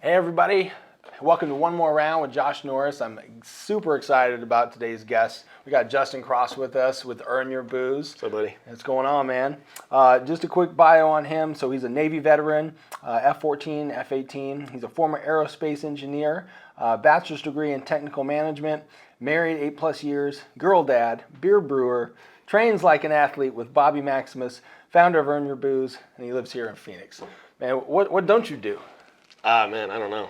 Hey everybody, welcome to One More Round with Josh Norris. I'm super excited about today's guest. We got Justin Cross with us with Earn Your Booze. What's up, buddy? What's going on, man? Just a quick bio on him. So he's a Navy veteran, F-14, F-18. He's a former aerospace engineer, bachelor's degree in technical management, married 8+ years, girl dad, beer brewer, trains like an athlete with Bobby Maximus, founder of Earn Your Booze, and he lives here in Phoenix. Man, what don't you do? Man, I don't know.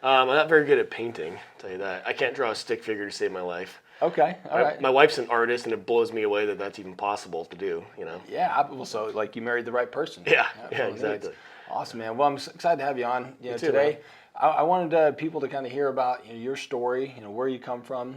I'm not very good at painting, I'll tell you that. I can't draw a stick figure to save my life. Okay, all right. My wife's an artist, and it blows me away that that's even possible to do, you know? Yeah, well, so like you married the right person. Yeah, exactly. Awesome, man. Well, I'm excited to have you on. Me too, Today, man. I wanted people to kind of hear about your story, where you come from.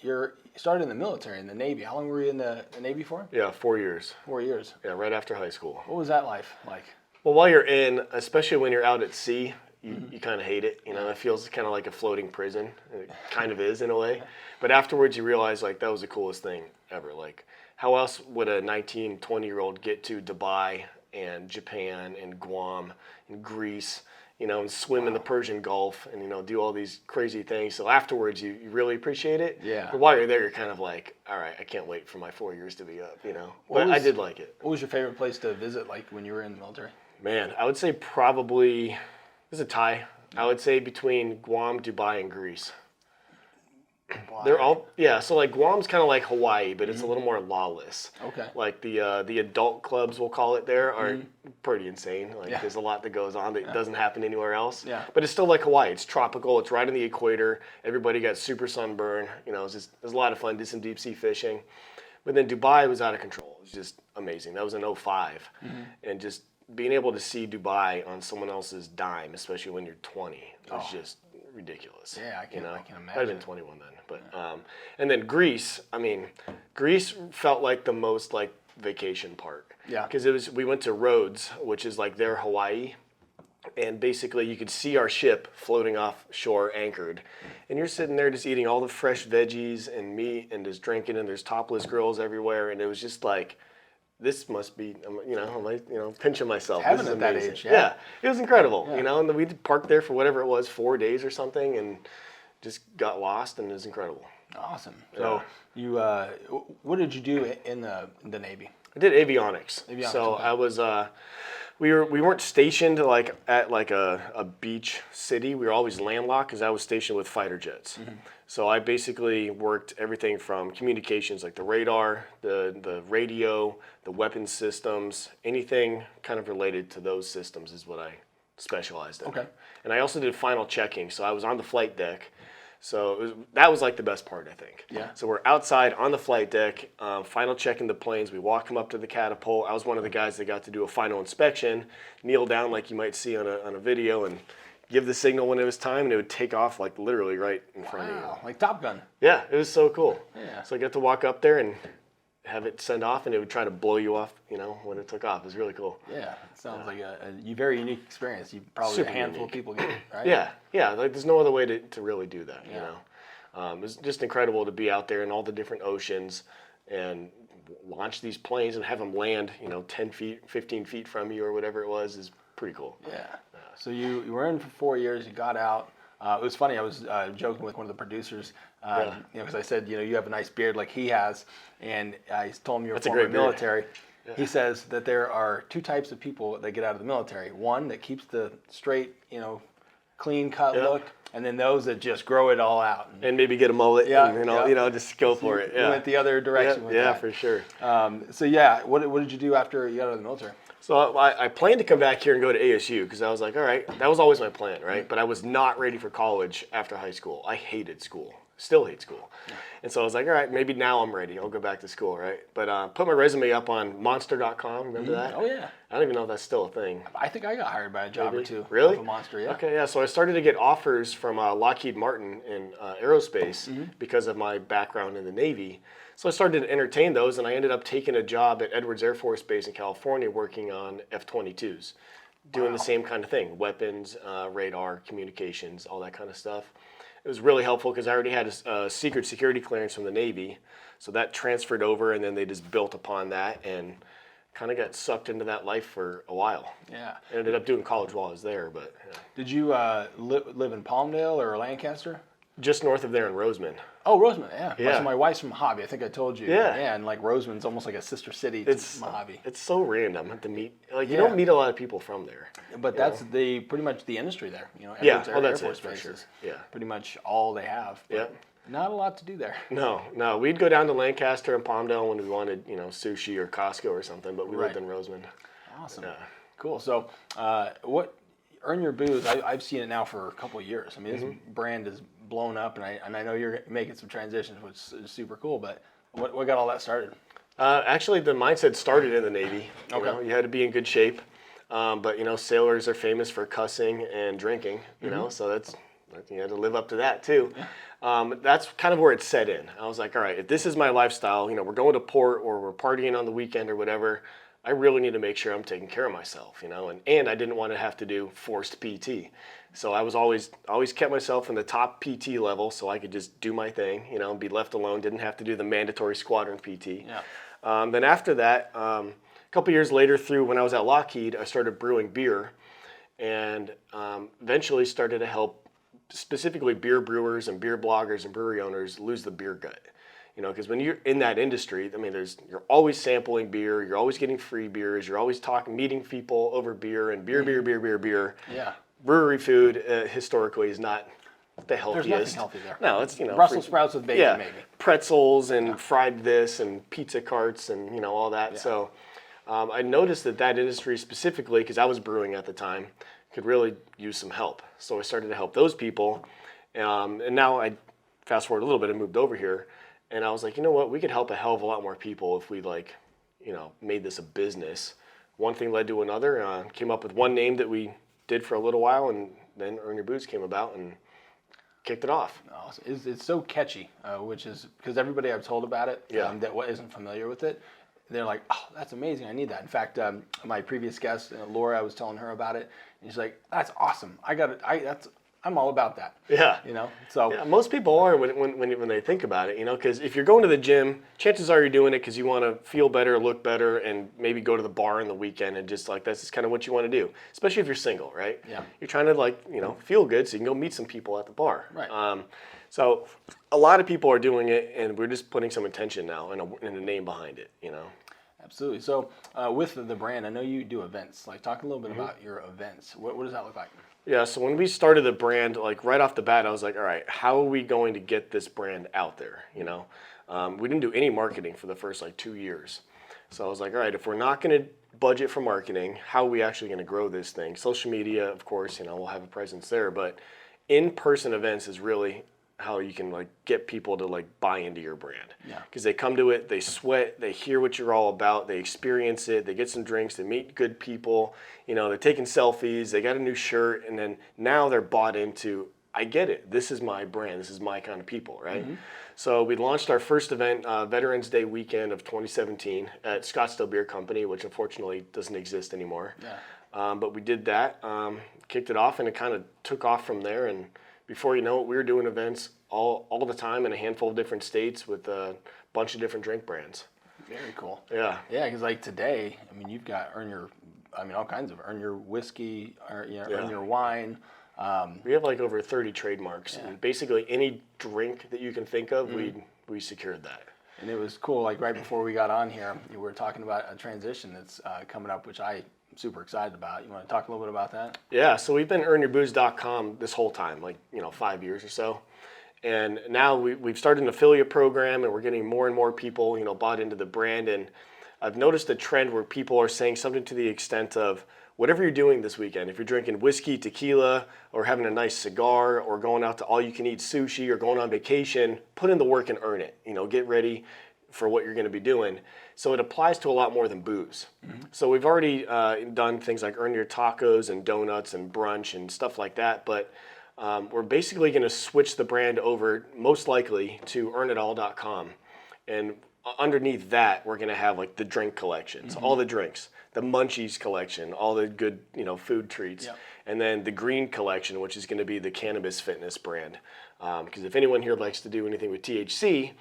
You started in the military, in the Navy. How long were you in the Navy for? Yeah, 4 years. 4 years. Yeah, right after high school. What was that life like? Well, while you're in, especially when you're out at sea, you kind of hate it. It feels kind of like a floating prison. It kind of is in a way. But afterwards you realize like that was the coolest thing ever. Like how else would a 19, 20-year-old get to Dubai and Japan and Guam and Greece, and swim in the Persian Gulf and, do all these crazy things. So afterwards you really appreciate it. Yeah. But while you're there, you're kind of like, all right, I can't wait for my 4 years to be up, But I did like it. What was your favorite place to visit like when you were in the military? Man, I would say probably, there's a tie. I would say between Guam, Dubai, and Greece. Wow. They're all, so like Guam's kind of like Hawaii, but it's a little more lawless. Okay. Like the adult clubs, we'll call it there, are pretty insane. Like there's a lot that goes on that doesn't happen anywhere else. Yeah. But it's still like Hawaii. It's tropical. It's right on the equator. Everybody got super sunburn. It was a lot of fun. Did some deep sea fishing. But then Dubai was out of control. It was just amazing. That was in 2005. And just being able to see Dubai on someone else's dime, especially when you're 20, was just ridiculous. Yeah, I can imagine. I'd have been 21 then, but and then Greece. Greece felt like the most like vacation part. Yeah. Because we went to Rhodes, which is like their Hawaii, and basically you could see our ship floating offshore anchored, and you're sitting there just eating all the fresh veggies and meat and just drinking, and there's topless girls everywhere, and it was just like, this must be, I'm pinching myself. Heaven this is at that amazing. age, Yeah, it was incredible, and then we parked there for whatever it was, 4 days or something, and just got lost, and it was incredible. Awesome. So you, what did you do in the Navy? I did avionics. So okay. I was, we weren't stationed at a beach city. We were always landlocked because I was stationed with fighter jets. So I basically worked everything from communications, like the radar, the radio, the weapons systems, anything kind of related to those systems is what I specialized in. Okay. And I also did final checking, so I was on the flight deck. So that was like the best part, I think. Yeah. So we're outside on the flight deck, final checking the planes. We walk them up to the catapult. I was one of the guys that got to do a final inspection, kneel down like you might see on a video, and give the signal when it was time, and it would take off like literally right in front of you. Wow, like Top Gun. Yeah, it was so cool. Yeah. So I got to walk up there and have it send off, and it would try to blow you off, when it took off. It was really cool. Yeah, it sounds like a very unique experience. You probably Super a handful unique. of people get it, right? Yeah. Like there's no other way to really do that. It was just incredible to be out there in all the different oceans and launch these planes and have them land, 10 feet, 15 feet from you or whatever it was is pretty cool. Yeah. So you were in for 4 years. You got out. It was funny. I was joking with one of the producers, because I said, you have a nice beard like he has, and I told him you were former military. Yeah. He says that there are two types of people that get out of the military. One that keeps the straight, clean cut look, and then those that just grow it all out and maybe get a mullet. Just go for it. You went the other direction. with that. For sure. What did you do after you got out of the military? So I planned to come back here and go to ASU because I was like, all right, that was always my plan, right? But I was not ready for college after high school. I hated school, still hate school. And so I was like, all right, maybe now I'm ready. I'll go back to school, right? But put my resume up on monster.com. Remember that? Oh, yeah. I don't even know if that's still a thing. I think I got hired by a job or two. Really? Off of Monster, yeah. Okay, yeah. So I started to get offers from Lockheed Martin in aerospace because of my background in the Navy. So I started to entertain those, and I ended up taking a job at Edwards Air Force Base in California working on F-22s, doing the same kind of thing, weapons, radar, communications, all that kind of stuff. It was really helpful because I already had a secret security clearance from the Navy, so that transferred over, and then they just built upon that, and kind of got sucked into that life for a while. Yeah. I ended up doing college while I was there, but Did you live in Palmdale or Lancaster? just north of there in Roseman. Oh, Roseman, yeah. Yeah. So my wife's from Mojave. I think I told you. Yeah. Yeah, and like Roseman's almost like a sister city to Mojave. It's so random to meet. Like you Yeah. don't meet a lot of people from there. But that's pretty much the industry there. Yeah, Edwards well, that's Air Force it for Base sure. is Yeah. pretty much all they have. But Yeah. not a lot to do there. No. We'd go down to Lancaster and Palmdale when we wanted, sushi or Costco or something, but we lived Right. in Roseman. Awesome. Yeah. Cool. So, what Earn Your Booze? I've seen it now for a couple of years. I mean, this brand is blown up, and I know you're making some transitions, which is super cool. But what got all that started? Actually, the mindset started in the Navy. Okay. You had to be in good shape, but sailors are famous for cussing and drinking. So that's you had to live up to that too. That's kind of where it set in. I was like, all right, if this is my lifestyle, we're going to port or we're partying on the weekend or whatever. I really need to make sure I'm taking care of myself, and I didn't want to have to do forced PT. So I was always kept myself in the top PT level so I could just do my thing, and be left alone, didn't have to do the mandatory squadron PT. Yeah. Then after that, a couple years later through when I was at Lockheed, I started brewing beer and eventually started to help specifically beer brewers and beer bloggers and brewery owners lose the beer gut. Because when you're in that industry, I mean, you're always sampling beer, you're always getting free beers, you're always meeting people over beer and beer. Yeah. Brewery food historically is not the healthiest. There's nothing healthy there. No, it's Brussels sprouts with bacon, maybe. Pretzels and fried this and pizza carts and all that. Yeah. So I noticed that industry specifically, because I was brewing at the time, could really use some help. So I started to help those people, and now I fast forward a little bit and moved over here. And I was like, you know what? We could help a hell of a lot more people if we made this a business. One thing led to another. Came up with one name that we did for a little while, and then Earn Your Booze came about and kicked it off. Awesome. It's so catchy, which is because everybody I've told about it that isn't familiar with it, they're like, oh, that's amazing. I need that. In fact, my previous guest, Laura, I was telling her about it, and she's like, that's awesome. I got it. I'm all about that. Yeah. So yeah, most people are when they think about it, because if you're going to the gym, chances are you're doing it because you want to feel better, look better, and maybe go to the bar on the weekend and just that's just kind of what you want to do, especially if you're single, right? Yeah. You're trying to feel good so you can go meet some people at the bar. Right. So a lot of people are doing it, and we're just putting some attention now and a name behind it, Absolutely. So with the brand, I know you do events. Like, talk a little bit about your events. What does that look like? Yeah, so when we started the brand, right off the bat, I was like, all right, how are we going to get this brand out there, We didn't do any marketing for the first 2 years. So I was like, all right, if we're not going to budget for marketing, how are we actually going to grow this thing? Social media, of course, we'll have a presence there, but in-person events is really how you can get people to buy into your brand. Yeah. Because they come to it, they sweat, they hear what you're all about, they experience it, they get some drinks, they meet good people, they're taking selfies, they got a new shirt, and then now they're bought into, I get it, this is my brand, this is my kind of people, right? Mm-hmm. So we launched our first event, Veterans Day weekend of 2017 at Scottsdale Beer Company, which unfortunately doesn't exist anymore. Yeah. But we did that, kicked it off, and it kind of took off from there. And before you know it, we were doing events all the time in a handful of different states with a bunch of different drink brands. Very cool. Yeah. Yeah, because today, you've got all kinds of Earn Your Whiskey, Earn Your Wine. We have over 30 trademarks, and basically any drink that you can think of, we secured that. And it was cool, right before we got on here, we were talking about a transition that's coming up, which I'm super excited about. You want to talk a little bit about that? Yeah, so we've been earnyourbooze.com this whole time, 5 years or so. And now we've started an affiliate program, and we're getting more and more people, bought into the brand. And I've noticed a trend where people are saying something to the extent of, whatever you're doing this weekend, if you're drinking whiskey, tequila, or having a nice cigar, or going out to all-you-can-eat sushi, or going on vacation, put in the work and earn it. Get ready for what you're going to be doing. So it applies to a lot more than booze. Mm-hmm. So we've already done things like Earn Your Tacos and donuts and brunch and stuff like that, but we're basically going to switch the brand over, most likely, to earnitall.com. And underneath that, we're going to have the drink collections, all the drinks, the Munchies collection, all the good food treats, and then the Green collection, which is going to be the cannabis fitness brand. Because if anyone here likes to do anything with THC,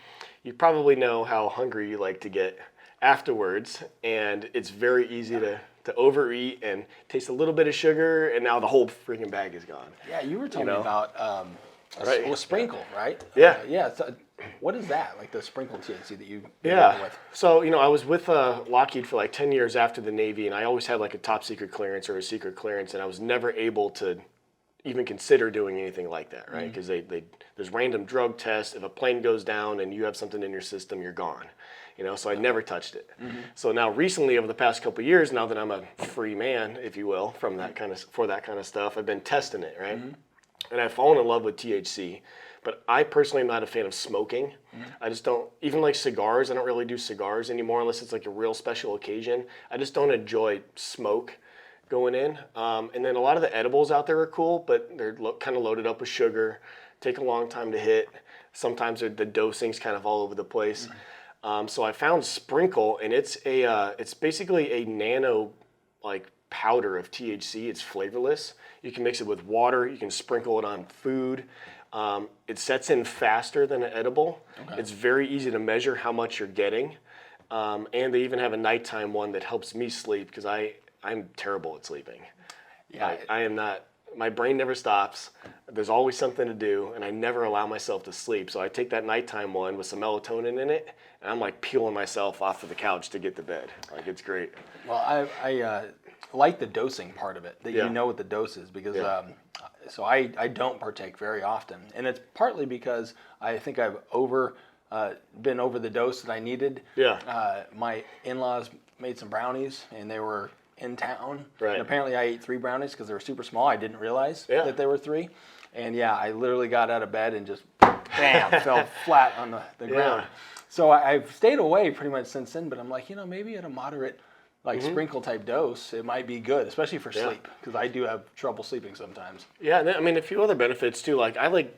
you probably know how hungry you like to get afterwards, and it's very easy to overeat and taste a little bit of sugar, and now the whole freaking bag is gone. Yeah, you were telling me know? about Right. a sprinkle, right? Yeah. Yeah. So what is that? Like the sprinkle THC that you're working Yeah. with? So, I was with Lockheed for like 10 years after the Navy, and I always had like a top secret clearance or a secret clearance, and I was never able to even consider doing anything like that, right? Because there's random drug tests. If a plane goes down and you have something in your system, you're gone. So I never touched it. So now recently, over the past couple of years, now that I'm a free man, if you will, for that kind of stuff, I've been testing it, right? And I've fallen in love with THC. But I personally am not a fan of smoking. I just don't, even like cigars, I don't really do cigars anymore unless it's like a real special occasion. I just don't enjoy smoke going in. And then a lot of the edibles out there are cool, but they're kind of loaded up with sugar, take a long time to hit. Sometimes the dosing's kind of all over the place. So I found Sprinkle, and it's basically a nano like powder of THC. It's flavorless. You can mix it with water. You can sprinkle it on food. It sets in faster than an edible. Okay. It's very easy to measure how much you're getting. And they even have a nighttime one that helps me sleep because I'm terrible at sleeping. Yeah, I am not. My brain never stops. There's always something to do, and I never allow myself to sleep. So I take that nighttime one with some melatonin in it, and I'm like peeling myself off of the couch to get to bed. Like, it's great. Well, I like the dosing part of it, that Yeah. you know what the dose is, because Yeah. so I don't partake very often, and it's partly because I think I've been over the dose that I needed. Yeah. My in-laws made some brownies, and they were in town. Right. And apparently I ate 3 brownies because they were super small. I didn't realize Yeah. that they were 3. And yeah, I literally got out of bed and just bam, fell flat on the ground. So I've stayed away pretty much since then, but I'm like, maybe at a moderate sprinkle type dose, it might be good, especially for sleep, because I do have trouble sleeping sometimes. Yeah, and I mean, a few other benefits too. Like, I like,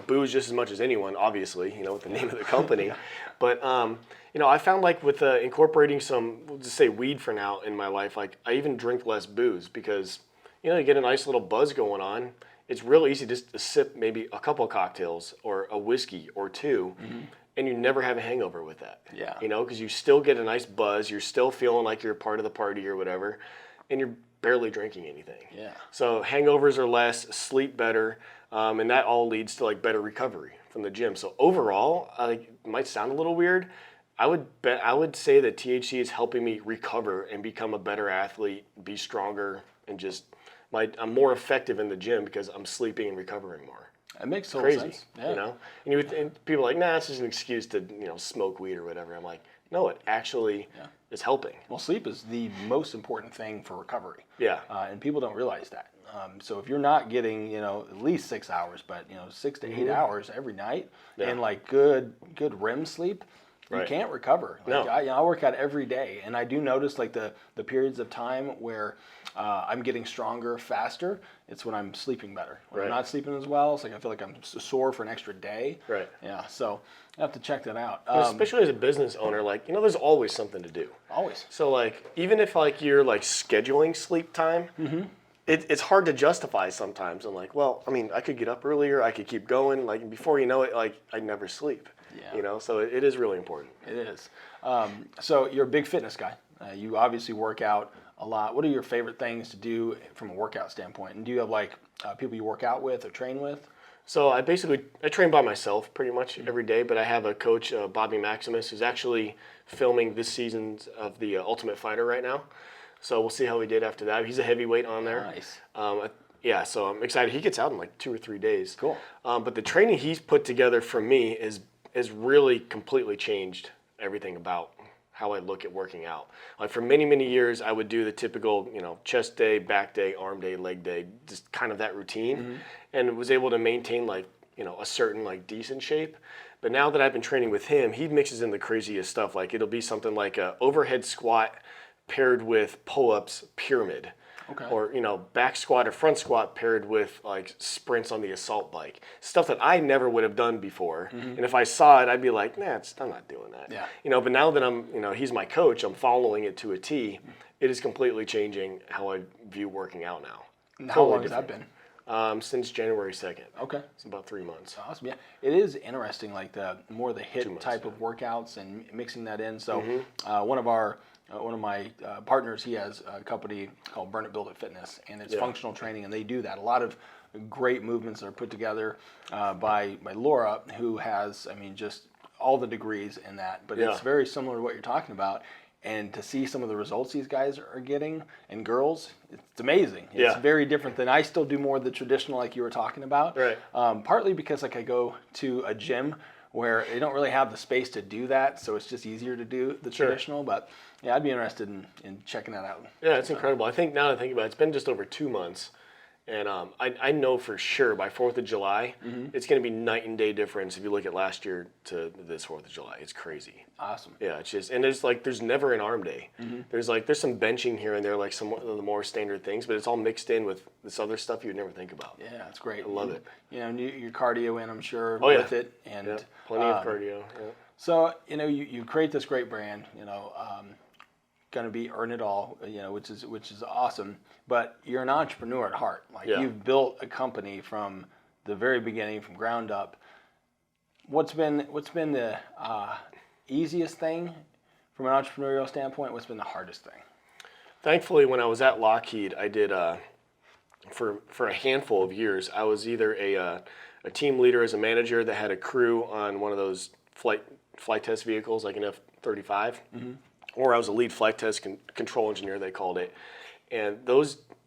booze just as much as anyone, obviously, with the name of the company. But, I found like with incorporating some, we'll just say weed for now in my life, like I even drink less booze because, you get a nice little buzz going on. It's real easy just to sip maybe a couple of cocktails or a whiskey or 2. And you never have a hangover with that. Yeah. Because you still get a nice buzz. You're still feeling like you're a part of the party or whatever. And you're barely drinking anything. Yeah. So hangovers are less, sleep better, and that all leads to like better recovery from the gym. So overall, it might sound a little weird. I would say that THC is helping me recover and become a better athlete, be stronger, and just I'm more effective in the gym because I'm sleeping and recovering more. It makes total Crazy, sense. Yeah. And people are like, nah, it's just an excuse to smoke weed or whatever. I'm like, no, it actually is helping. Well, sleep is the most important thing for recovery. Yeah. And people don't realize that. So if you're not getting, at least 6 hours, but 6 to 8 hours every night, and like good REM sleep, you can't recover. Like, No. I work out every day, and I do notice like the periods of time where I'm getting stronger faster. It's when I'm sleeping better. When I'm not sleeping as well, it's like I feel like I'm sore for an extra day. Right. Yeah. So I have to check that out. Especially as a business owner, like, there's always something to do. Always. So like, even if like you're like scheduling sleep time, it's hard to justify sometimes. I'm like, well, I mean, I could get up earlier, I could keep going. Like, before you know it, like, I never sleep. Yeah. So it is really important. It is. So you're a big fitness guy. You obviously work out a lot. What are your favorite things to do from a workout standpoint? And do you have like people you work out with or train with? So I train by myself pretty much every day, but I have a coach, Bobby Maximus, who's actually filming this season of the Ultimate Fighter right now. So we'll see how he did after that. He's a heavyweight on there. Nice. So I'm excited. He gets out in like 2 or 3 days. Cool. But the training he's put together for me is really completely changed everything about how I look at working out. Like, for many, many years, I would do the typical, chest day, back day, arm day, leg day, just kind of that routine, and was able to maintain like, a certain like decent shape. But now that I've been training with him, he mixes in the craziest stuff. Like, it'll be something like a overhead squat paired with pull-ups pyramid. Okay. Or, back squat or front squat paired with like sprints on the assault bike. Stuff that I never would have done before. And if I saw it, I'd be like, nah, I'm not doing that. Yeah. But now that I'm, he's my coach, I'm following it to a T. It is completely changing how I view working out now. And how long has that been? Since January 2nd. Okay. It's about 3 months. Awesome. Yeah, it is interesting, like the more the 2 HIIT months, type of workouts and mixing that in. So, one of my partners, he has a company called Burn It Build It Fitness, and it's functional training, and they do that. A lot of great movements are put together by Laura, who has, I mean, just all the degrees in that. But it's very similar to what you're talking about. And to see some of the results these guys are getting, and girls, it's amazing. It's very different than, I still do more of the traditional like you were talking about. Right. Partly because like I go to a gym where they don't really have the space to do that, so it's just easier to do the traditional. But yeah, I'd be interested in checking that out. Yeah, it's incredible. I think now that I think about it, it's been just over 2 months. And I know for sure by 4th of July, it's going to be night and day difference if you look at last year to this 4th of July. It's crazy. Awesome. Yeah, it's just, and there's never an arm day. There's some benching here and there, like some of the more standard things, but it's all mixed in with this other stuff you would never think about. Yeah, it's great. I love it. You know, your cardio in, I'm sure, Oh, yeah. with it. And Plenty of cardio. Yeah. So, you know, you create this great brand, you know, going to be earn it all, you know, which is awesome. But you're an entrepreneur at heart. Like you've built a company from the very beginning, from ground up. What's been the easiest thing from an entrepreneurial standpoint? What's been the hardest thing? Thankfully, when I was at Lockheed, I did for a handful of years. I was either a team leader as a manager that had a crew on one of those flight test vehicles, like an F-35, or I was a lead flight test control engineer, they called it. And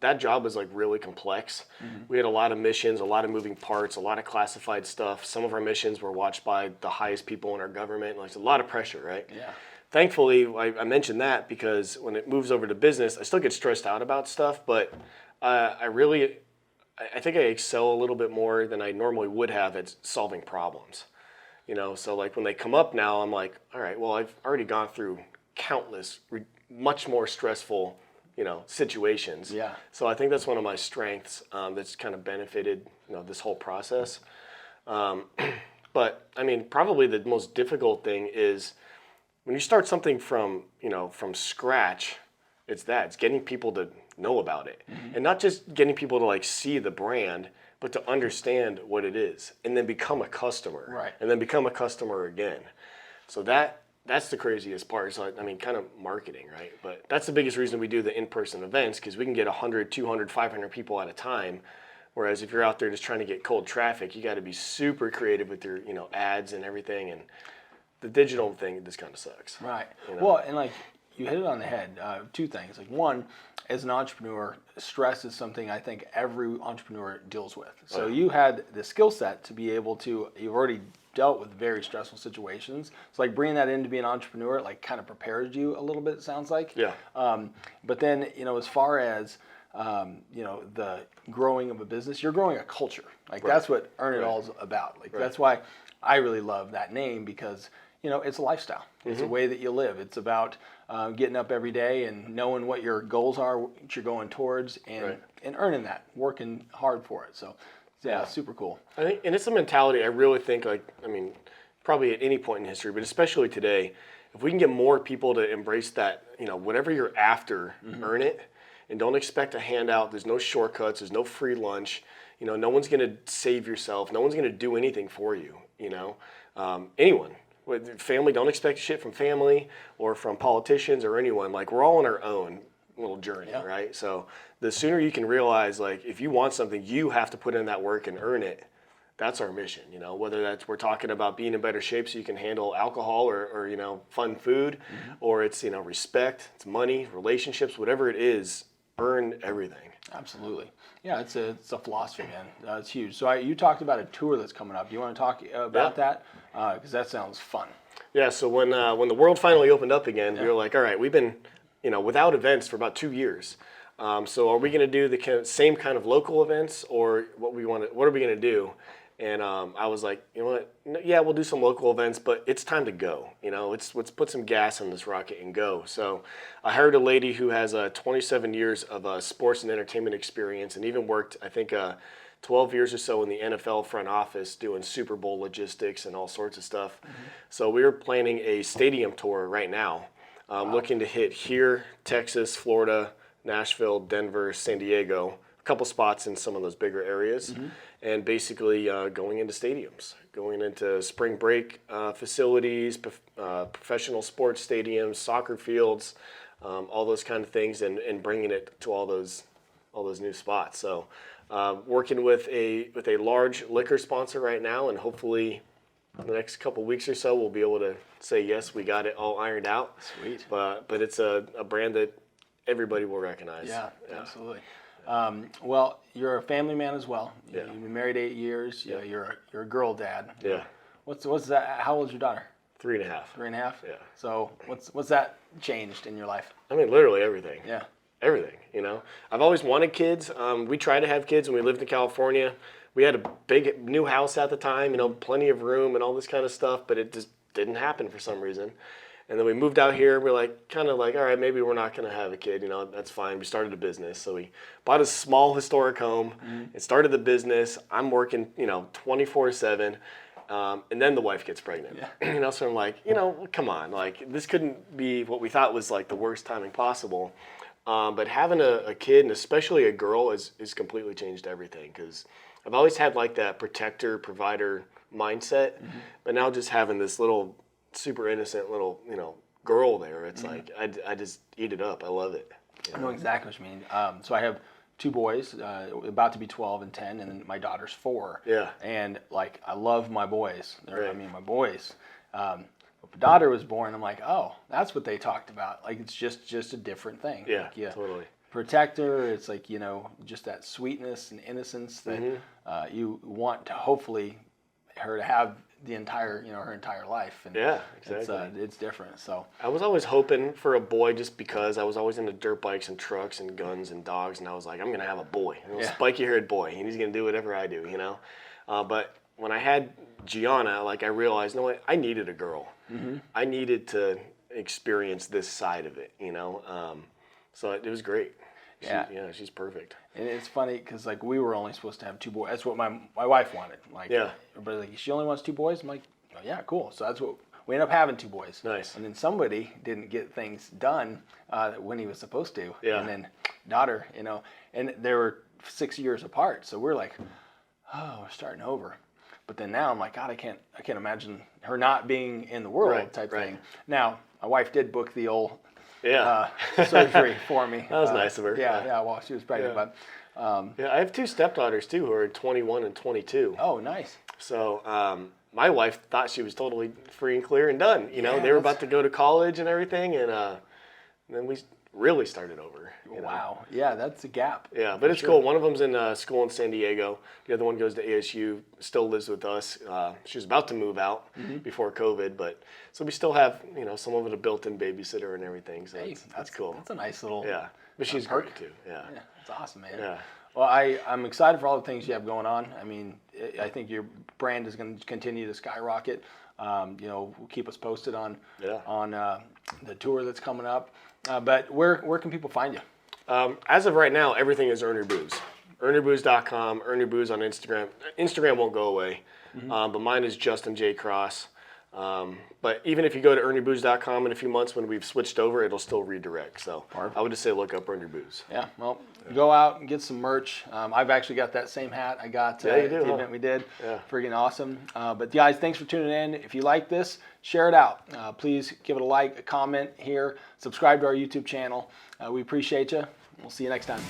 that job was like really complex. We had a lot of missions, a lot of moving parts, a lot of classified stuff. Some of our missions were watched by the highest people in our government. Like, it's a lot of pressure, right? Yeah. Thankfully, I mentioned that because when it moves over to business, I still get stressed out about stuff, but I think I excel a little bit more than I normally would have at solving problems. You know, so like when they come up now, I'm like, all right, well, I've already gone through countless, much more stressful, you know, situations. Yeah. So I think that's one of my strengths that's kind of benefited, you know, this whole process. But I mean, probably the most difficult thing is when you start something from scratch. It's getting people to know about it, and not just getting people to like see the brand, but to understand what it is, and then become a customer, right? And then become a customer again. So that's the craziest part. So I mean, kind of marketing, right? But that's the biggest reason we do the in-person events, because we can get 100, 200, 500 people at a time. Whereas if you're out there just trying to get cold traffic, you got to be super creative with your, you know, ads and everything. And the digital thing just kind of sucks. Right. You know? Well, and like you hit it on the head. Two things. Like one, as an entrepreneur, stress is something I think every entrepreneur deals with. So you had the skill set to be able to. You've already dealt with very stressful situations. So like bringing that in to be an entrepreneur, like kind of prepares you a little bit. It sounds like. Yeah. But then, you know, as far as you know, the growing of a business, you're growing a culture. Like that's what Earn It All is about. Like that's why I really love that name, because you know, it's a lifestyle. It's a way that you live. It's about getting up every day and knowing what your goals are, what you're going towards, and earning that, working hard for it. So, yeah, super cool. I think, and it's a mentality. I really think, like, I mean, probably at any point in history, but especially today, if we can get more people to embrace that, you know, whatever you're after, earn it, and don't expect a handout. There's no shortcuts. There's no free lunch. You know, no one's going to save yourself. No one's going to do anything for you. You know, anyone. With family, don't expect shit from family or from politicians or anyone. Like, we're all on our own little journey, right? So the sooner you can realize, like, if you want something, you have to put in that work and earn it. That's our mission, you know, whether that's we're talking about being in better shape so you can handle alcohol or you know, fun food, or it's, you know, respect, it's money, relationships, whatever it is, earn everything. Absolutely. Yeah, it's a philosophy, man. It's huge. So you talked about a tour that's coming up. Do you want to talk about that? Because that sounds fun. Yeah, so when the world finally opened up again, we were like, all right, we've been, you know, without events for about 2 years. So are we going to do the same kind of local events, or what are we going to do? And I was like, you know what? Yeah, we'll do some local events, but it's time to go. You know, let's put some gas in this rocket and go. So I hired a lady who has 27 years of sports and entertainment experience, and even worked, I think, 12 years or so in the NFL front office doing Super Bowl logistics and all sorts of stuff. So we are planning a stadium tour right now, looking to hit here, Texas, Florida, Nashville, Denver, San Diego, a couple spots in some of those bigger areas, and basically going into stadiums, going into spring break facilities, professional sports stadiums, soccer fields, all those kind of things, and bringing it to all those new spots. So working with a large liquor sponsor right now, and hopefully in the next couple weeks or so we'll be able to say yes, we got it all ironed out. Sweet. But it's a brand that everybody will recognize. Yeah, absolutely. Well, you're a family man as well. Yeah. You've been married 8 years. Yeah. You're a girl dad. Yeah. What's that? How old is your daughter? 3.5. 3.5. Yeah. So what's that changed in your life? I mean, literally everything. Yeah. Everything, I've always wanted kids. We tried to have kids when we lived in California. We had a big new house at the time, plenty of room and all this kind of stuff, but it just didn't happen for some reason. And then we moved out here. We're all right, maybe we're not going to have a kid. That's fine. We started a business. So we bought a small historic home and started the business. I'm working, 24/7. And then the wife gets pregnant. Yeah. So I'm like, come on. This couldn't be what we thought was the worst timing possible. But having a kid, and especially a girl, has completely changed everything. Because I've always had that protector, provider mindset. But now just having this little super innocent little, girl there, it's I just eat it up. I love it. I know exactly what you mean. So I have 2 boys, about to be 12 and 10, and then my daughter's 4. Yeah. And I love my boys. Right. My boys. But my daughter was born. I'm like, oh, that's what they talked about. It's just a different thing. Yeah, totally. Protect her. It's just that sweetness and innocence that you want to hopefully her to have the entire, her entire life. And yeah, exactly. It's different. So I was always hoping for a boy just because I was always into dirt bikes and trucks and guns and dogs, and I was like, I'm going to have a boy, spiky-haired boy, and he's going to do whatever I do, But when I had Gianna, I realized, I needed a girl. I needed to experience this side of it, So it was great. She's perfect. And it's funny because we were only supposed to have 2 boys. That's what my wife wanted. Everybody's she only wants 2 boys. I'm like, oh, yeah, cool. So that's what we ended up having 2 boys. Nice. And then somebody didn't get things done when he was supposed to. Yeah. And then daughter, and they were 6 years apart. So we're like, oh, we're starting over. But then now I'm like, God, I can't imagine her not being in the world type thing. Now my wife did book the old. Surgery for me. That was nice of her. Yeah. While she was pregnant, but I have 2 stepdaughters too who are 21 and 22. Oh, nice. So my wife thought she was totally free and clear and done. They were about to go to college and everything, and then we really started over. Wow. Yeah, that's a gap. Yeah, but it's cool. One of them's in school in San Diego. The other one goes to ASU, still lives with us. She was about to move out before COVID, but so we still have, some of it a built-in babysitter and everything. So that's cool. That's a nice little but she's great too. Yeah, that's awesome, man. Yeah. Well, I'm excited for all the things you have going on. I mean, I think your brand is going to continue to skyrocket. Keep us posted on the tour that's coming up. But where can people find you? As of right now, everything is Earn Your Booze. EarnYourBooze.com, Earn Your Booze on Instagram. Instagram won't go away, but mine is Justin J. Cross. But even if you go to EarnYourBooze.com in a few months when we've switched over, it'll still redirect. So I would just say look up Earn Your Booze. Yeah, well, go out and get some merch. I've actually got that same hat I got at the event we did. Yeah. Freaking awesome. But guys, thanks for tuning in. If you like this, share it out. Please give it a like, a comment here. Subscribe to our YouTube channel. We appreciate you. We'll see you next time.